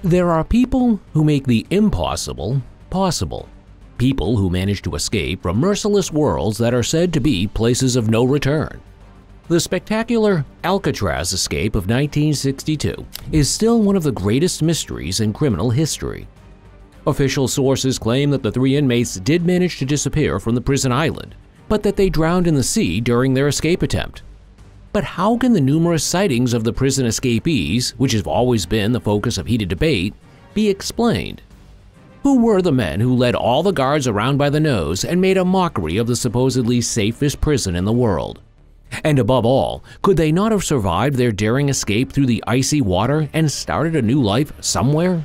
There are people who make the impossible possible. People who manage to escape from merciless worlds that are said to be places of no return. The spectacular Alcatraz escape of 1962 is still one of the greatest mysteries in criminal history. Official sources claim that the 3 inmates did manage to disappear from the prison island, but that they drowned in the sea during their escape attempt. But how can the numerous sightings of the prison escapees, which have always been the focus of heated debate, be explained? Who were the men who led all the guards around by the nose and made a mockery of the supposedly safest prison in the world? And above all, could they not have survived their daring escape through the icy water and started a new life somewhere?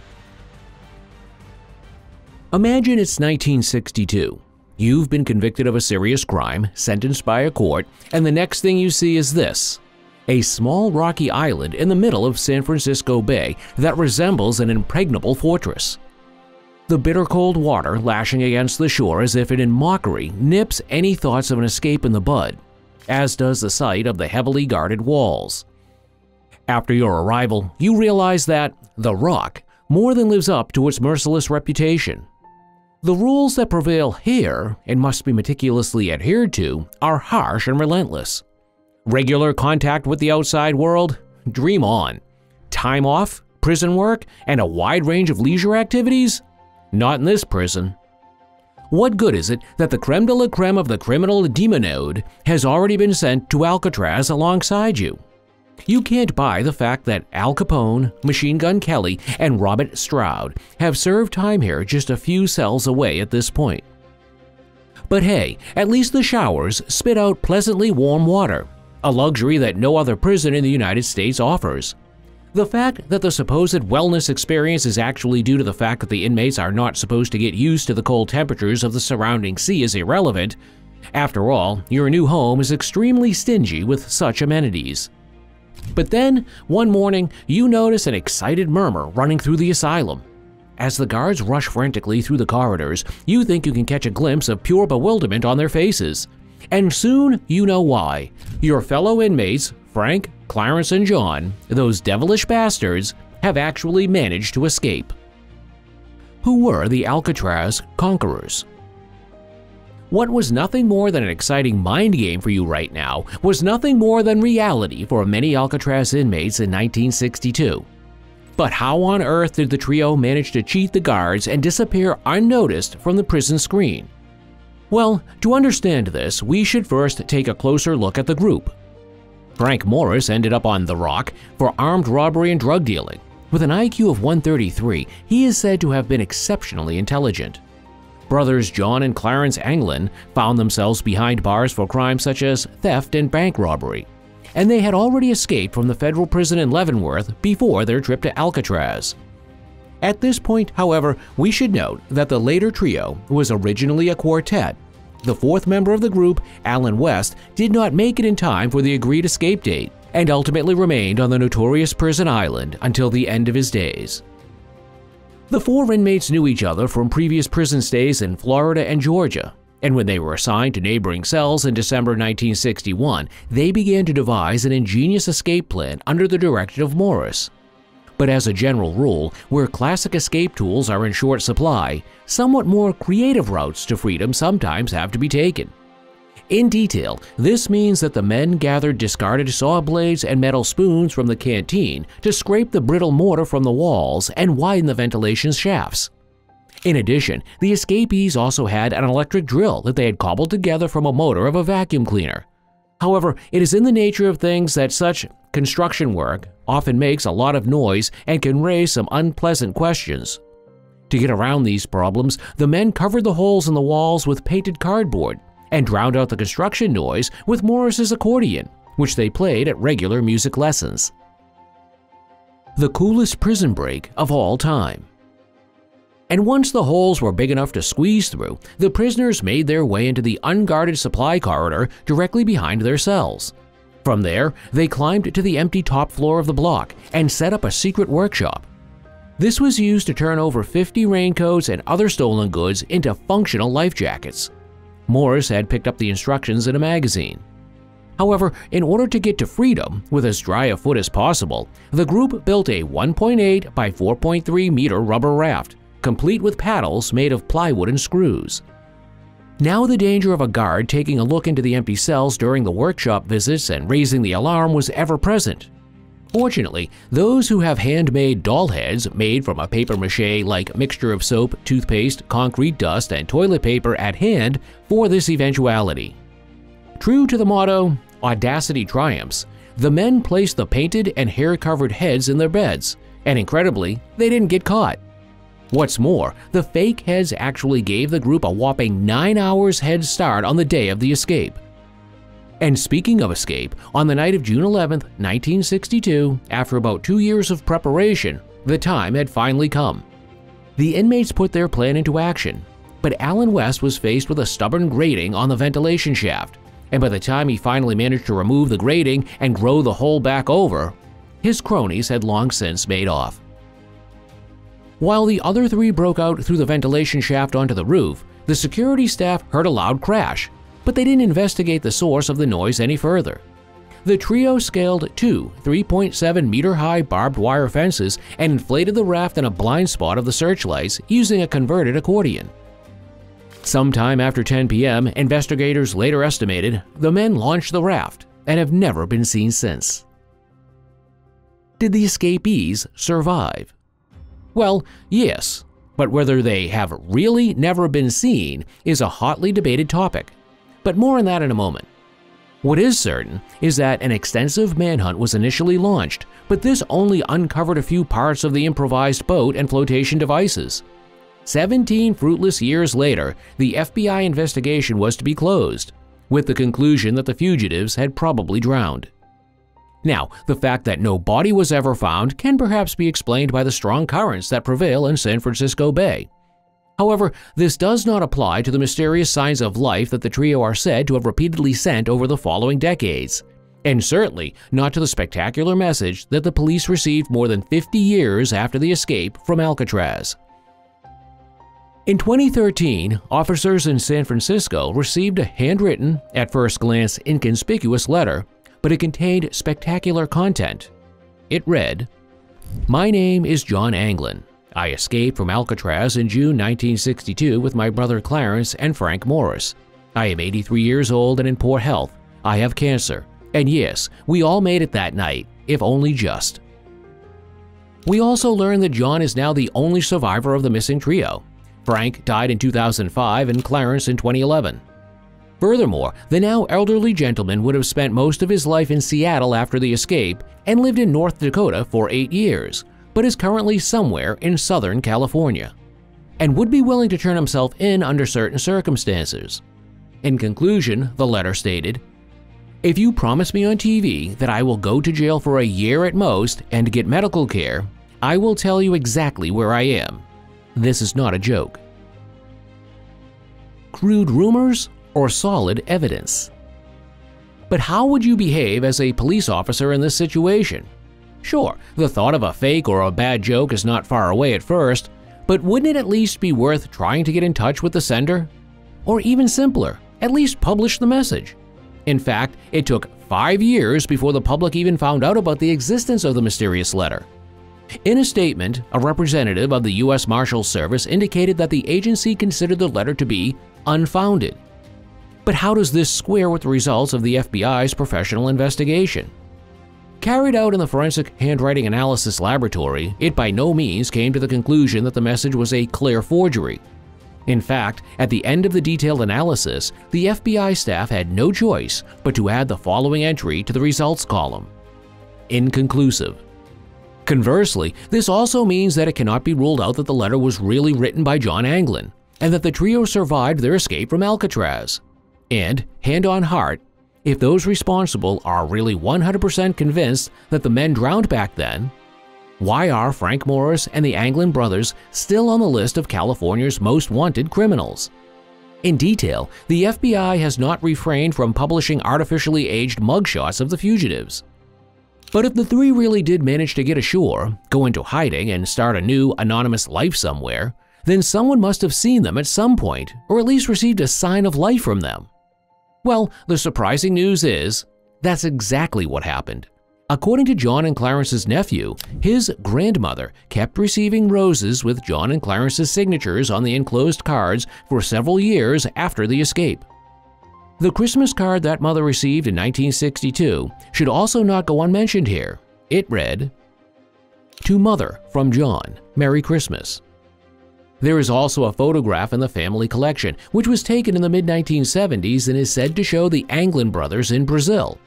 Imagine it's 1962. You've been convicted of a serious crime, sentenced by a court, and the next thing you see is this: a small rocky island in the middle of San Francisco Bay that resembles an impregnable fortress. The bitter cold water lashing against the shore as if in mockery nips any thoughts of an escape in the bud, as does the sight of the heavily guarded walls. After your arrival, you realize that The Rock more than lives up to its merciless reputation. The rules that prevail here, and must be meticulously adhered to, are harsh and relentless. Regular contact with the outside world? Dream on. Time off, prison work, and a wide range of leisure activities? Not in this prison. What good is it that the creme de la creme of the criminal demonode has already been sent to Alcatraz alongside you? You can't buy the fact that Al Capone, Machine Gun Kelly, and Robert Stroud have served time here just a few cells away at this point. But hey, at least the showers spit out pleasantly warm water, a luxury that no other prison in the United States offers. The fact that the supposed wellness experience is actually due to the fact that the inmates are not supposed to get used to the cold temperatures of the surrounding sea is irrelevant. After all, your new home is extremely stingy with such amenities. But then, one morning, you notice an excited murmur running through the asylum. As the guards rush frantically through the corridors, you think you can catch a glimpse of pure bewilderment on their faces. And soon, you know why. Your fellow inmates, Frank, Clarence, and John, those devilish bastards, have actually managed to escape. Who were the Alcatraz conquerors? What was nothing more than an exciting mind game for you right now was nothing more than reality for many Alcatraz inmates in 1962. But how on earth did the trio manage to cheat the guards and disappear unnoticed from the prison screen? Well, to understand this, we should first take a closer look at the group. Frank Morris ended up on The Rock for armed robbery and drug dealing. With an IQ of 133, he is said to have been exceptionally intelligent. Brothers John and Clarence Anglin found themselves behind bars for crimes such as theft and bank robbery, and they had already escaped from the federal prison in Leavenworth before their trip to Alcatraz. At this point, however, we should note that the later trio was originally a quartet. The fourth member of the group, Alan West, did not make it in time for the agreed escape date and ultimately remained on the notorious prison island until the end of his days. The 4 inmates knew each other from previous prison stays in Florida and Georgia, and when they were assigned to neighboring cells in December 1961, they began to devise an ingenious escape plan under the direction of Morris. But as a general rule, where classic escape tools are in short supply, somewhat more creative routes to freedom sometimes have to be taken. In detail, this means that the men gathered discarded saw blades and metal spoons from the canteen to scrape the brittle mortar from the walls and widen the ventilation shafts. In addition, the escapees also had an electric drill that they had cobbled together from a motor of a vacuum cleaner. However, it is in the nature of things that such construction work often makes a lot of noise and can raise some unpleasant questions. To get around these problems, the men covered the holes in the walls with painted cardboard and drowned out the construction noise with Morris's accordion, which they played at regular music lessons. The coolest prison break of all time. And once the holes were big enough to squeeze through, the prisoners made their way into the unguarded supply corridor directly behind their cells. From there, they climbed to the empty top floor of the block and set up a secret workshop. This was used to turn over 50 raincoats and other stolen goods into functional life jackets. Morris had picked up the instructions in a magazine. However, in order to get to freedom with as dry a foot as possible, the group built a 1.8 by 4.3 meter rubber raft, complete with paddles made of plywood and screws. Now the danger of a guard taking a look into the empty cells during the workshop visits and raising the alarm was ever present. Fortunately, those who have handmade doll heads made from a papier-mâché-like mixture of soap, toothpaste, concrete dust, and toilet paper at hand for this eventuality. True to the motto, "Audacity triumphs," the men placed the painted and hair-covered heads in their beds, and incredibly, they didn't get caught. What's more, the fake heads actually gave the group a whopping 9 hours head start on the day of the escape. And speaking of escape, on the night of June 11, 1962, after about 2 years of preparation, the time had finally come. The inmates put their plan into action, but Alan West was faced with a stubborn grating on the ventilation shaft, and by the time he finally managed to remove the grating and grow the hole back over, his cronies had long since made off. While the other three broke out through the ventilation shaft onto the roof, the security staff heard a loud crash, but they didn't investigate the source of the noise any further. The trio scaled two 3.7-meter-high barbed wire fences and inflated the raft in a blind spot of the searchlights using a converted accordion. Sometime after 10 p.m., investigators later estimated the men launched the raft and have never been seen since. Did the escapees survive? Well, yes, but whether they have really never been seen is a hotly debated topic. But more on that in a moment. What is certain is that an extensive manhunt was initially launched, but this only uncovered a few parts of the improvised boat and flotation devices. 17 fruitless years later, the FBI investigation was to be closed, with the conclusion that the fugitives had probably drowned. Now, the fact that no body was ever found can perhaps be explained by the strong currents that prevail in San Francisco Bay. However, this does not apply to the mysterious signs of life that the trio are said to have repeatedly sent over the following decades, and certainly not to the spectacular message that the police received more than 50 years after the escape from Alcatraz. In 2013, officers in San Francisco received a handwritten, at first glance inconspicuous letter, but it contained spectacular content. It read, "My name is John Anglin. I escaped from Alcatraz in June 1962 with my brother Clarence and Frank Morris. I am 83 years old and in poor health. I have cancer. And yes, we all made it that night, if only just." We also learned that John is now the only survivor of the missing trio. Frank died in 2005 and Clarence in 2011. Furthermore, the now elderly gentleman would have spent most of his life in Seattle after the escape and lived in North Dakota for 8 years, but is currently somewhere in Southern California, and would be willing to turn himself in under certain circumstances. In conclusion, the letter stated, "If you promise me on TV that I will go to jail for a year at most and get medical care, I will tell you exactly where I am. This is not a joke." Crude rumors or solid evidence? But how would you behave as a police officer in this situation? Sure, the thought of a fake or a bad joke is not far away at first, but wouldn't it at least be worth trying to get in touch with the sender? Or even simpler, at least publish the message. In fact, it took 5 years before the public even found out about the existence of the mysterious letter. In a statement, a representative of the U.S. Marshals Service indicated that the agency considered the letter to be unfounded. But how does this square with the results of the FBI's professional investigation? Carried out in the Forensic Handwriting Analysis Laboratory, it by no means came to the conclusion that the message was a clear forgery. In fact, at the end of the detailed analysis, the FBI staff had no choice but to add the following entry to the results column: inconclusive. Conversely, this also means that it cannot be ruled out that the letter was really written by John Anglin, and that the trio survived their escape from Alcatraz. And, hand on heart, if those responsible are really 100% convinced that the men drowned back then, why are Frank Morris and the Anglin brothers still on the list of California's most wanted criminals? In detail, the FBI has not refrained from publishing artificially aged mugshots of the fugitives. But if the three really did manage to get ashore, go into hiding, and start a new, anonymous life somewhere, then someone must have seen them at some point, or at least received a sign of life from them. Well, the surprising news is, That's exactly what happened. According to John and Clarence's nephew, his grandmother kept receiving roses with John and Clarence's signatures on the enclosed cards for several years after the escape. The Christmas card that mother received in 1962 should also not go unmentioned here. It read, "To Mother from John, Merry Christmas." There is also a photograph in the family collection, which was taken in the mid-1970s and is said to show the Anglin brothers in Brazil.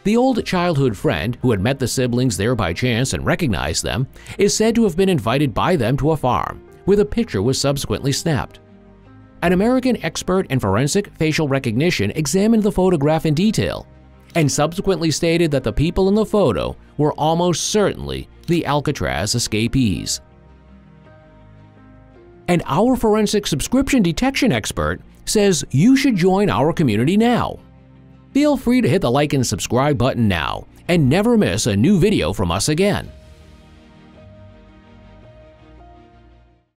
The old childhood friend, who had met the siblings there by chance and recognized them, is said to have been invited by them to a farm, where the picture was subsequently snapped. An American expert in forensic facial recognition examined the photograph in detail and subsequently stated that the people in the photo were almost certainly the Alcatraz escapees. And our forensic subscription detection expert says you should join our community now. Feel free to hit the like and subscribe button now and never miss a new video from us again.